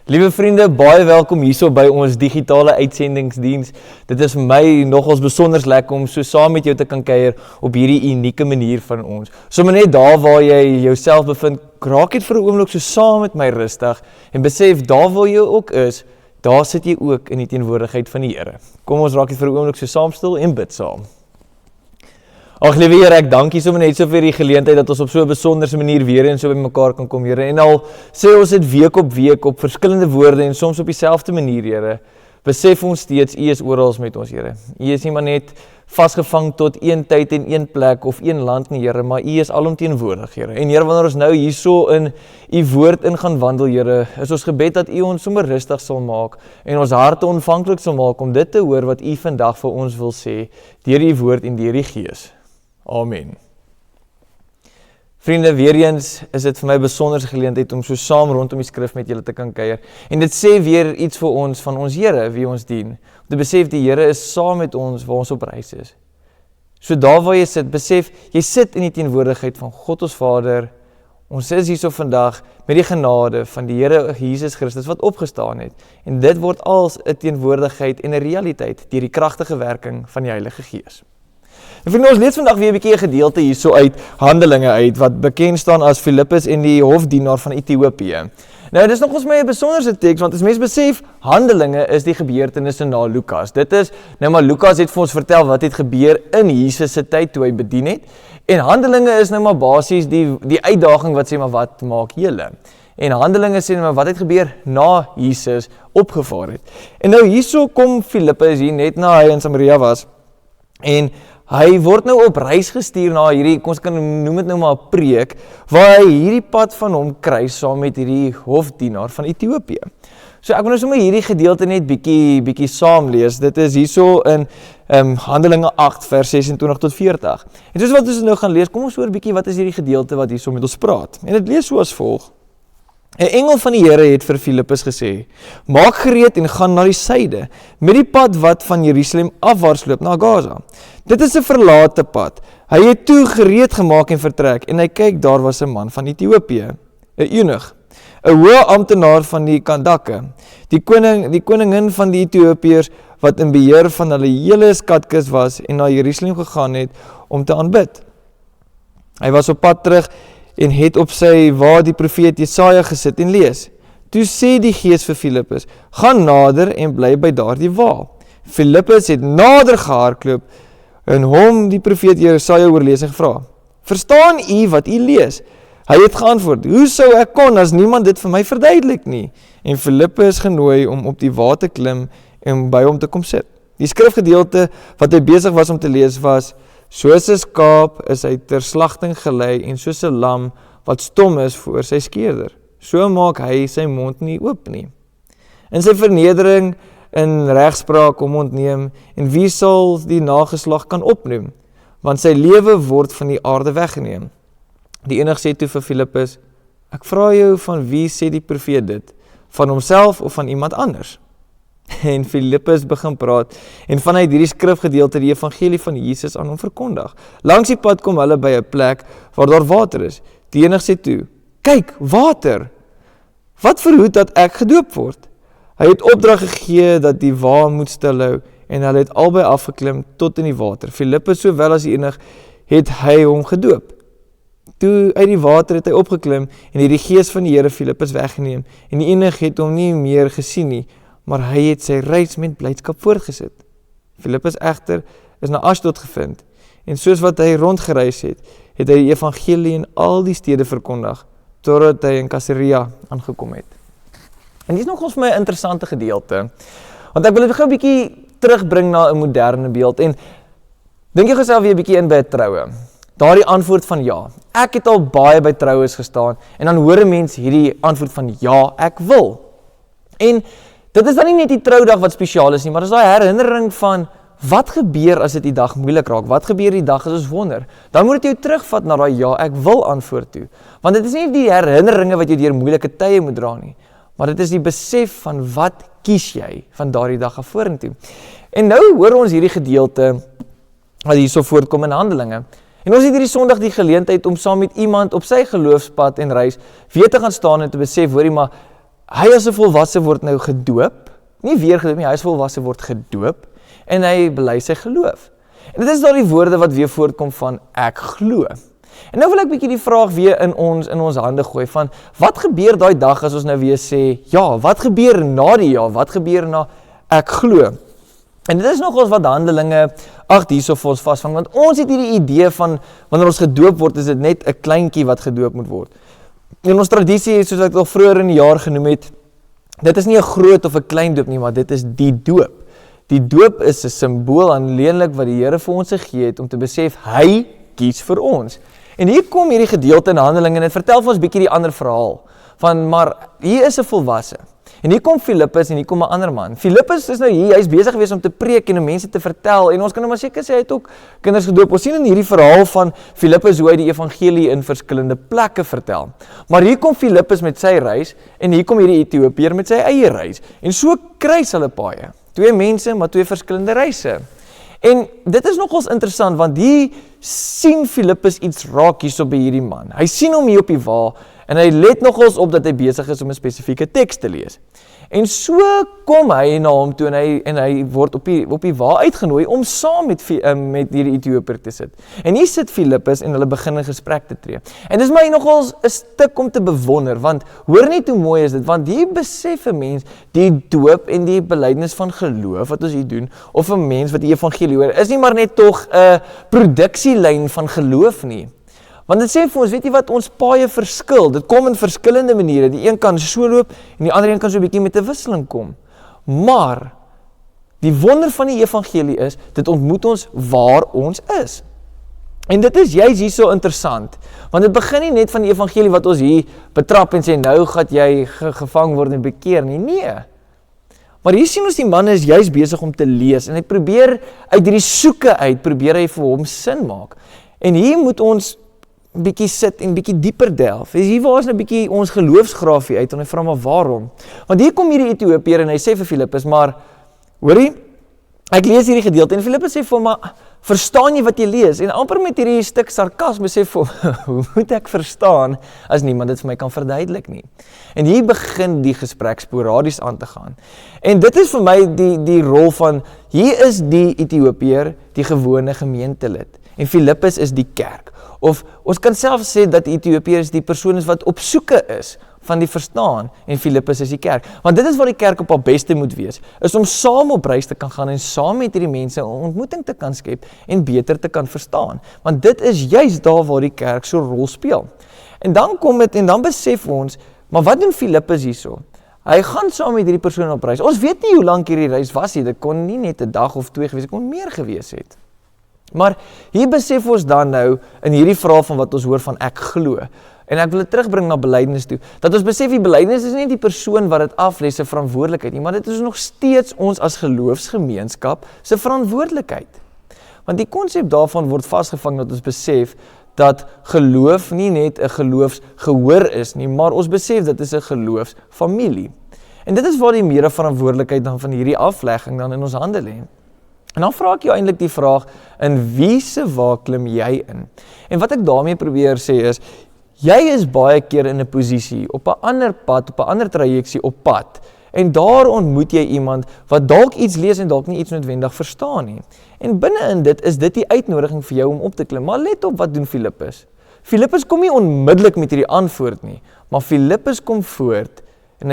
Liewe vriende, baie welkom hierso by ons digitale uitsendingsdiens. Dit is vir my nogals besonders lekker om so saam met jou te kan kuier op hierdie unieke manier van ons. Sommige net daar waar jy jouself bevind, raak dit vir 'n oomblik so saam met my rustig en besef daar waar jy ook is, daar sit jy ook in die teenwoordigheid van die Here. Kom ons raak dit vir 'n oomblik so saam stil en bid saam. Ag liewe Here, ek dank U sommer net so vir die geleentheid dat ons op so 'n besonderse manier weer en so by mekaar kan kom, Here. En al sê ons dit week op verskillende woorde en soms op dieselfde manier, Here, besef ons steeds U is oral met ons, Here. U is nie maar net vasgevang tot een tyd en een plek of een land nie, Here, maar U is alomteenwoordig, Here. En Here, wanneer ons nou hierso in U woord in gaan wandel, Here, is ons gebed dat U ons sommer rustig sal maak en ons harte ontvanklik sal maak om dit te hoor wat U vandag vir ons wil sê deur U woord en deur die Gees. Amen. Vriende, weer eens is dit vir my 'n besondere geleentheid om so saam rondom die skrif met julle te kan kuier. En dit sê weer iets vir ons van ons Here, wie ons dien. Om te besef die Here is saam met ons waar ons op reis is. So daar waar jy sit, besef, jy sit in die teenwoordigheid van God ons Vader. Ons is hierso vandag met die genade van die Here Jesus Christus wat opgestaan het. En dit word als 'n teenwoordigheid en 'n realiteit deur die kragtige werking van die Heilige Gees. En vriende, ons lees vandag weer 'n bietjie 'n gedeelte hierso uit Handelinge uit, wat bekend staan as Filippus en die hofdienaar van Ethiopië. Nou, dit is nogals my 'n besonderse teks, want as mens besef, Handelinge is die gebeurtenisse na Lukas. Dit is, nou maar Lukas het vir ons vertel wat het gebeur in Jesus se tyd toe hy bedien het, en Handelinge is nou maar basies die uitdaging wat sê maar wat maak julle? En Handelinge sê maar wat het gebeur na Jesus opgevaar het. En nou hierso kom Filippus hier net na hy in Samaria was, en hy word nou op reis gestuur na hierdie, ons kan noem dit nou maar 'n preek, waar hy hierdie pad van hom kry saam met hierdie hofdienaar van Ethiopië. So ek wil nou sommer hierdie gedeelte net bietjie saam lees. Dit is hierso in Handelinge 8 vers 26 tot 40. En soos wat ons nou gaan lees, kom ons hoor bietjie wat is hierdie gedeelte wat hierso met ons praat. En dit lees soos volg. 'n engel van die Here het vir Filippus gesê, maak gereed en gaan na die suide, met die pad wat van Jerusalem afwaarts loop na Gaza. Dit is 'n verlate pad. Hy het toe gereed gemaak en vertrek, en hy kyk, daar was 'n man van Ethiopië, 'n eunuch, 'n hoë amptenaar van die Kandake, die koningin van die Ethiopiërs, wat in beheer van hulle hele skatkis was en na Jerusalem gegaan het om te aanbid. Hy was op pad terug en het op sy waar die profeet Jesaja gesit en lees. Toe sê die Gees vir Filippus, gaan nader en bly by daardie wa. Filippus het nader gehardloop en hom die profeet Jesaja oorlees en gevra, verstaan u wat u lees? Hy het geantwoord, hoe sou ek kon as niemand dit vir my verduidelik nie? En Filippus genooi om op die wa te klim en by hom te kom sit. Die skrifgedeelte wat hy besig was om te lees was, soos 'n skaap is hy ter slagting gelei en soos 'n lam wat stom is voor sy skeerder. So maak hy sy mond nie oop nie. In sy vernedering in regspraak hom ontneem en wie sal die nageslag kan opnoem? Want sy lewe word van die aarde weggeneem. Die enig sê toe vir Filippus, ek vra jou van wie sê die profeet dit? Van homself of van iemand anders? En Filippus begin praat en vanuit hierdie skrifgedeelte die evangelie van Jesus aan hom verkondig. Langs die pad kom hulle by 'n plek waar daar water is. Die enig sê toe, kyk, water! Wat verhoed dat ek gedoop word? Hy het opdrag gegee dat die wa moet stilhou en hulle het albei afgeklim tot in die water. Filippus sowel as die enig het hy hom gedoop. Toe uit die water het hy opgeklim en het die Gees van die Here Filippus weggeneem en die enig het hom nie meer gesien nie, maar hy het sy reis met blydskap voortgesit. Filippus egter is na Ashdod gevind, en soos wat hy rondgereis het, het hy die evangelie in al die stede verkondig, totdat hy in Caesarea aangekom het. En dit is nogals vir my 'n interessante gedeelte, want ek wil dit gou 'n bietjie terugbring na 'n moderne beeld, en dink jy jouself weer 'n bietjie in by 'n troue. Daar die antwoord van ja. Ek het al baie by troues gestaan, en dan hoor 'n mens hierdie antwoord van ja, ek wil. En dit is dan nie net die troudag wat spesiaal is nie, maar dit is daai herinnering van wat gebeur as dit die dag moeilik raak? Wat gebeur die dag as ons wonder? Dan moet dit jou terugvat na daai ja, ek wil antwoord toe. Want dit is nie die herinneringe wat jy deur moeilike tye moet dra nie, maar dit is die besef van wat kies jy van daardie dag af vorentoe. En nou hoor ons hierdie gedeelte wat hierso voortkom in Handelinge. En ons het hierdie Sondag die geleentheid om saam met iemand op sy geloofspad en reis weer te gaan staan en te besef, hoorie, maar hy as 'n volwasse word nou gedoop, nie weer gedoop nie, hy as volwasse word gedoop, en hy bely sy geloof. En dit is daardie woorde wat weer voortkom van ek glo. En nou wil ek bietjie die vraag weer in ons hande gooi van, wat gebeur daai dag as ons nou weer sê, ja, wat gebeur na die ja, wat gebeur na ek glo? En dit is nogals wat Handelinge 8 hierso vir ons vasvang, want ons het hierdie idee van, wanneer ons gedoop word, is dit net 'n kleintjie wat gedoop moet word. In ons tradisie, soos ek al vroeër in die jaar genoem het, dit is nie 'n groot of 'n klein doop nie, maar dit is die doop. Die doop is 'n simbool aanleenlik wat die Here vir ons gegee het om te besef, hy kies vir ons. En hier kom hierdie gedeelte in Handelinge en dit vertel vir ons bietjie die ander verhaal, van maar hier is 'n volwasse. En hier kom Filippus en hier kom 'n ander man. Filippus is nou hier, hy is besig gewees om te preek en om mense te vertel, en ons kan nou maar seker sê, hy het ook kinders gedoop. Ons sien in hierdie verhaal van Filippus hoe hy die evangelie in verskillende plekke vertel. Maar hier kom Filippus met sy reis, en hier kom hierdie Ethiopiër met sy eie reis. En so kruis hulle paaie. Twee mense, maar twee verskillende reise. En dit is nogals interessant, want hier sien Filippus iets raak hierso by hierdie man. Hy sien hom hier op die wa, en hy let nogals op dat hy besig is om 'n spesifieke teks te lees. En so kom hy na hom toe en hy word op die wa uitgenooi om saam met hierdie Ethiopiër te sit. En hier sit Filippus en hulle begin in gesprek te tree. En dis my nogals 'n stuk om te bewonder, want hoor net hoe mooi is dit, want hier besef 'n mens die doop en die belydenis van geloof wat ons hier doen, of 'n mens wat die evangelie hoor, is nie maar net tog 'n produksielyn van geloof nie. Want dit sê vir ons, weet jy wat, ons paaie verskil, dit kom in verskillende maniere, die een kan so loop, en die ander een kan so 'n bietjie met 'n wisseling kom. Maar, die wonder van die evangelie is, dit ontmoet ons waar ons is. En dit is juist hier so interessant, want dit begin nie net van die evangelie wat ons hier betrap en sê, nou gaat jy gevang word en bekeer nie, nee. Maar hier sien ons die man is juist besig om te lees, en hy probeer uit hierdie soeke uit, probeer hy vir hom sin maak. En hier moet ons bietjie sit en bietjie dieper delf. Hier waar is nou bietjie ons geloofsgrafie uit, en hy vra maar waarom? Want hier kom hierdie Ethiopiër en hy sê vir Filippus, maar, hoorie, ek lees hierdie gedeelte, en Filippus sê vir hom, maar, verstaan jy wat jy lees? En amper met hierdie stuk sarkasme sê vir hom, hoe moet ek verstaan, as niemand dit vir my kan verduidelik nie? En hier begin die gesprek sporadies aan te gaan. En dit is vir my die rol van, hier is die Ethiopiër, die gewone gemeentelid, en Filippus is die kerk. Of ons kan self sê dat Ethiopiër is die persoon is wat op soeke is van die verstaan, en Filippus is die kerk. Want dit is wat die kerk op haar beste moet wees, is om saam op reis te kan gaan en saam met hierdie mense 'n ontmoeting te kan skep en beter te kan verstaan. Want dit is juist daar waar die kerk so 'n rol speel. En dan kom dit en dan besef ons, maar wat doen Filippus hierso? Hy gaan saam met hierdie persoon op reis. Ons weet nie hoe lank hierdie reis was nie, dit kon nie net 'n dag of 2 gewees, dit kon meer gewees het. Maar hier besef ons dan nou, in hierdie verhaal van wat ons hoor van ek glo, en ek wil dit terugbring na belydenis toe, dat ons besef die belydenis is nie die persoon wat dit aflê se verantwoordelikheid nie, maar dit is nog steeds ons as geloofsgemeenskap se verantwoordelikheid. Want die konsep daarvan word vasgevang dat ons besef dat geloof nie net 'n geloofsgehoor is nie, maar ons besef dit is 'n geloofsfamilie. En dit is waar die mede verantwoordelikheid dan van hierdie aflegging dan in ons hande lê. En dan vra ek jou eintlik die vraag, in wie se wa klim jy in? En wat ek daarmee probeer sê is, jy is baie keer in 'n posisie, op 'n ander pad, op 'n ander trajeksie op pad, en daar ontmoet jy iemand wat dalk iets lees en dalk nie iets noodwendig verstaan nie. En binne in dit is dit die uitnodiging vir jou om op te klim. Maar let op wat doen Filippus. Filippus kom nie onmiddellik met hierdie antwoord nie, maar Filippus kom voort en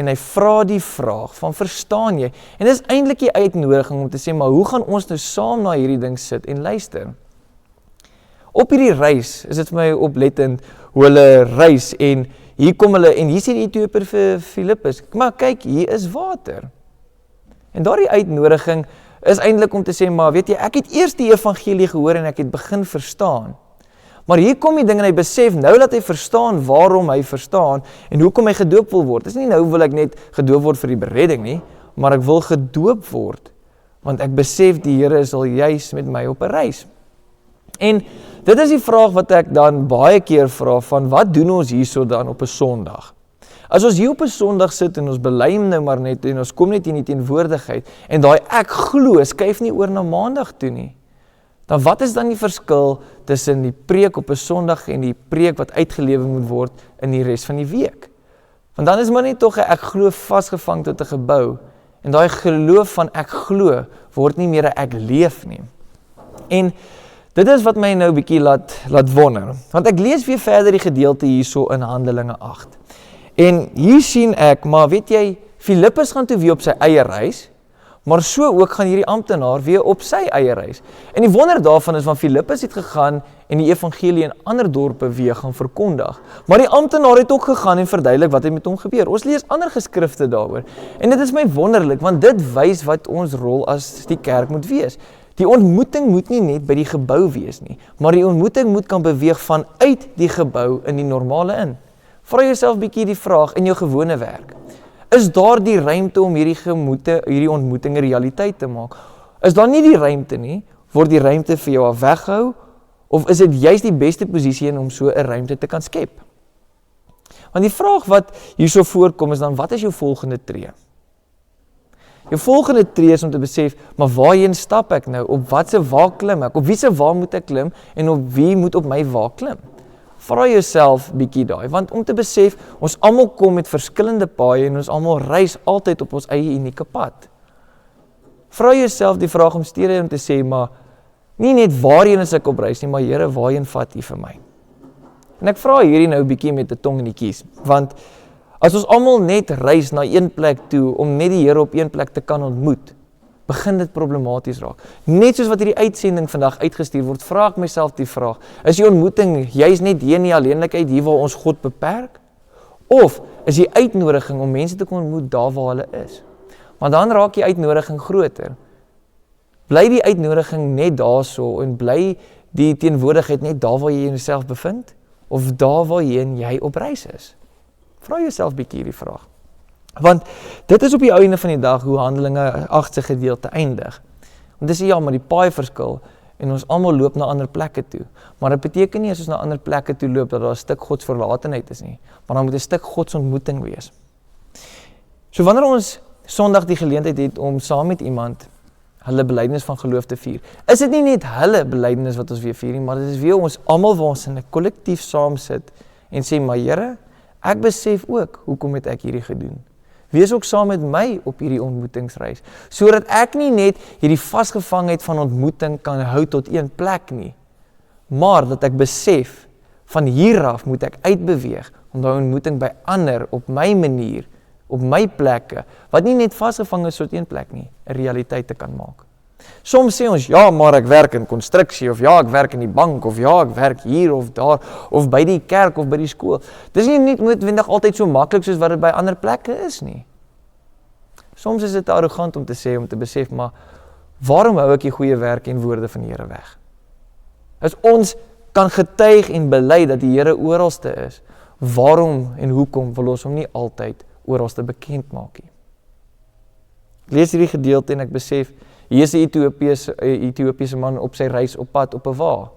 hy vra die vraag van verstaan jy? En dis eintlik die uitnodiging om te sê, maar hoe gaan ons nou saam na hierdie ding sit en luister? Op hierdie reis is dit vir my oplettend hoe hulle reis en hier kom hulle en hier sê die Ethiopiër vir Filippus, maar kyk, hier is water. En daardie uitnodiging is eintlik om te sê, maar weet jy, ek het eers die evangelie gehoor en ek het begin verstaan. Maar hier kom die ding en hy besef, nou dat hy verstaan waarom hy verstaan en hoekom hy gedoop wil word. Dit is nie nou wil ek net gedoop word vir die beredding nie, maar ek wil gedoop word, want ek besef die Here is al juis met my op 'n reis. En dit is die vraag wat ek dan baie keer vra van, wat doen ons hierso dan op 'n Sondag? As ons hier op 'n Sondag sit en ons bely hom nou maar net en ons kom net in die teenwoordigheid en daai ek glo skuif nie oor na Maandag toe nie, dan wat is dan die verskil tussen die preek op 'n Sondag en die preek wat uitgelewe moet word in die res van die week? Want dan is maar nie tog 'n ek glo vasgevang tot 'n gebou, en daai geloof van ek glo, word nie meer 'n ek leef nie. En dit is wat my nou 'n bietjie laat wonder, want ek lees weer verder die gedeelte hierso in Handelinge 8. En hier sien ek, maar weet jy, Filippus gaan toe weer op sy eie reis, maar so ook gaan hierdie amptenaar weer op sy eie reis. En die wonder daarvan is, van Filippus het gegaan en die evangelie in ander dorpe weer gaan verkondig. Maar die amptenaar het ook gegaan en verduidelik wat het met hom gebeur. Ons lees ander geskrifte daaroor. En dit is my wonderlik, want dit wys wat ons rol as die kerk moet wees. Die ontmoeting moet nie net by die gebou wees nie, maar die ontmoeting moet kan beweeg vanuit die gebou in die normale in. Vra jouself bietjie die vraag in jou gewone werk. Is daar die ruimte om hierdie ontmoeting 'n realiteit te maak? Is daar nie die ruimte nie, word die ruimte vir jou weggehou, of is dit juist die beste posisie om so 'n ruimte te kan skep? Want die vraag wat hierso voorkom is dan, wat is jou volgende tree? Jou volgende tree is om te besef, maar waarheen stap ek nou? Op watse wa klim ek? Op wie se wa moet ek klim? En op wie moet op my wa klim? Vra jouself bietjie daai, want om te besef, ons almal kom met verskillende paaie en ons almal reis altyd op ons eie unieke pad. Vra jouself die vraag om steeds om te sê, maar nie net waarheen is ek op reis nie, maar Here, waarheen vat U vir my? En ek vra hierdie nou bietjie met 'n tong in die kies, want as ons almal net reis na een plek toe om net die Here op een plek te kan ontmoet, begin dit problematies raak. Net soos wat hierdie uitsending vandag uitgestuur word, vra ek myself die vraag, is die ontmoeting juist net hier in die alleenlikheid, hier waar ons God beperk? Of is die uitnodiging om mense te kon ontmoet daar waar hulle is? Want dan raak die uitnodiging groter. Bly die uitnodiging net daarso en bly die teenwoordigheid net daar waar jy jouself bevind? Of daar waarheen jy op reis is? Vra jouself bietjie hierdie vraag. Want dit is op die einde van die dag hoe Handelinge 8 se gedeelte eindig. Want dis ja, maar die paai verskil en ons almal loop na ander plekke toe. Maar dit beteken nie as ons na ander plekke toe loop dat daar 'n stuk godsverlatenheid is nie, maar dan moet 'n stuk godsontmoeting wees. So wanneer ons Sondag die geleentheid het om saam met iemand hulle belydenis van geloof te vier, is dit nie net hulle belydenis wat ons weer vier nie, maar dit is weer ons almal waar ons in 'n kollektief saam sit en sê, maar Here, ek besef ook hoekom het ek hierdie gedoen. Wees ook saam met my op hierdie ontmoetingsreis, sodat ek nie net hierdie vasgevangheid van ontmoeting kan hou tot een plek nie, maar dat ek besef, van hier af moet ek uitbeweeg, om daai ontmoeting by ander, op my manier, op my plekke, wat nie net vasgevang is tot een plek nie, 'n realiteit te kan maak. Soms sê ons, ja, maar ek werk in konstruksie, of ja, ek werk in die bank, of ja, ek werk hier of daar, of by die kerk of by die skool. Dis nie noodwendig altyd so maklik soos wat dit by ander plekke is nie. Soms is dit arrogant om te sê, om te besef, maar waarom hou ek die goeie werk en woorde van die Here weg? As ons kan getuig en bely dat die Here oralste is, waarom en hoekom wil ons hom nie altyd oralste bekend maak nie? Ek lees hierdie gedeelte en ek besef, hier is 'n Ethiopiese man op sy reis op pad op 'n wa.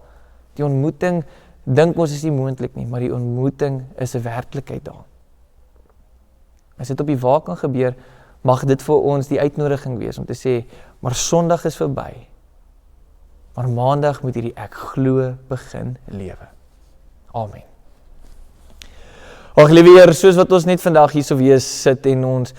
Die ontmoeting, dink ons is nie moontlik nie, maar die ontmoeting is 'n werklikheid daar. As dit op die wa kan gebeur, mag dit vir ons die uitnodiging wees om te sê, maar Sondag is verby. Maar Maandag moet hierdie ek glo begin lewe. Amen. Ag liewe Here, soos wat ons net vandag hierso weer sit en ons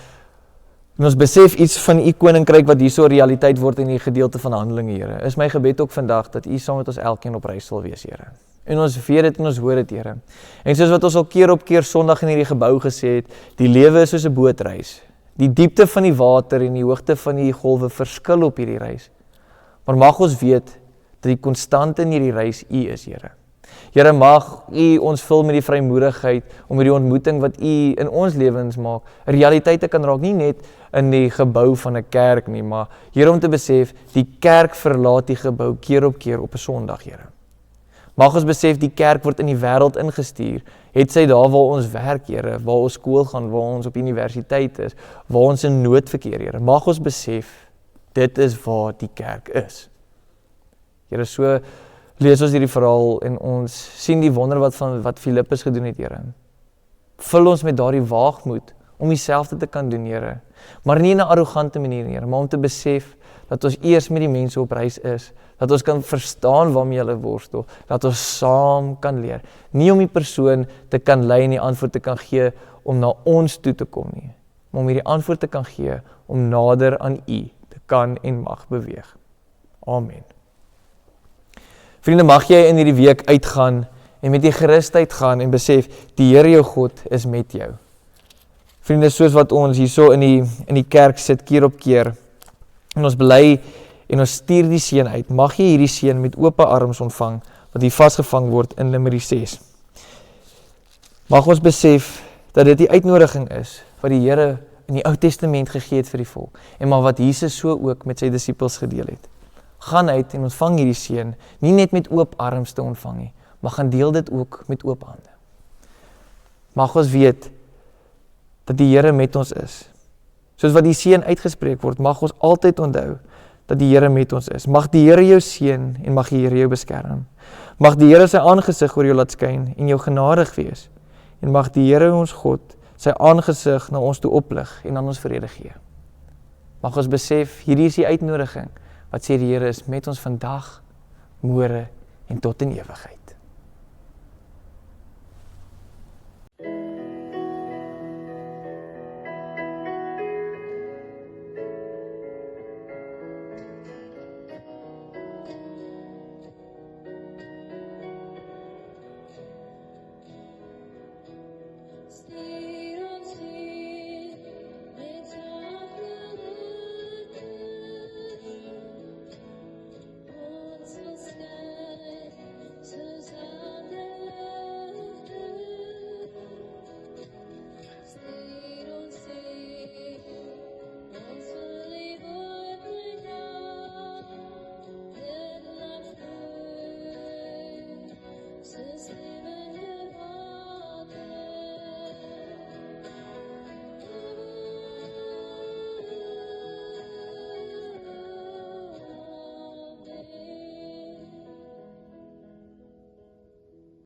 besef iets van U koninkryk wat hierso realiteit word in die gedeelte van Handelinge, Here. Is my gebed ook vandag dat U saam met ons elkeen op reis sal wees, Here. En ons weet dit en ons hoor dit, Here. En soos wat ons al keer op keer Sondag in hierdie gebou gesê het, die lewe is soos 'n bootreis. Die diepte van die water en die hoogte van die golwe verskil op hierdie reis. Maar mag ons weet dat die konstante in hierdie reis U is, Here. Here, mag U ons vul met die vrymoedigheid om hierdie ontmoeting wat U in ons lewens maak, 'n realiteit te kan raak, nie net in die gebou van 'n kerk nie, maar Here, om te besef, die kerk verlaat die gebou keer op 'n Sondag, Here. Mag ons besef, die kerk word in die wêreld ingestuur, het sy daar waar ons werk, Here, waar ons skool gaan, waar ons op universiteit is, waar ons in nood verkeer, Here. Mag ons besef, dit is waar die kerk is. Here, so lees ons hierdie verhaal en ons sien die wonder wat Filippus gedoen het, Here. Vul ons met daardie waagmoed om dieselfde te kan doen, Here. Maar nie in 'n arrogante manier, Here, maar om te besef dat ons eers met die mense op reis is, dat ons kan verstaan waarmee hulle worstel, dat ons saam kan leer. Nie om die persoon te kan lei en die antwoord te kan gee om na ons toe te kom nie, maar om hierdie antwoord te kan gee om nader aan U te kan en mag beweeg. Amen. Vriende, mag jy in hierdie week uitgaan en met die gerusheid gaan en besef, die Here jou God is met jou. Vriende, soos wat ons hierso in die kerk sit keer op keer, en ons bely en ons stuur die seën uit, mag jy hierdie seën met oop arms ontvang, wat hier vasgevang word in Numeri 6. Mag ons besef, dat dit die uitnodiging is, wat die Here in die Ou Testament gegee het vir die volk, en maar wat Jesus so ook met sy disippels gedeel het. Gaan uit en ontvang hierdie seën, nie net met oop arms te ontvang nie, maar gaan deel dit ook met oop hande. Mag ons weet, dat die Here met ons is. Soos wat die seën uitgespreek word, mag ons altyd onthou, dat die Here met ons is. Mag die Here jou seën en mag die Here jou beskerm. Mag die Here sy aangesig oor jou laat skyn en jou genadig wees. En mag die Here ons God sy aangesig na ons toe oplig en aan ons vrede gee. Mag ons besef, hierdie is die uitnodiging, wat sê die Here is met ons vandag, môre en tot in ewigheid.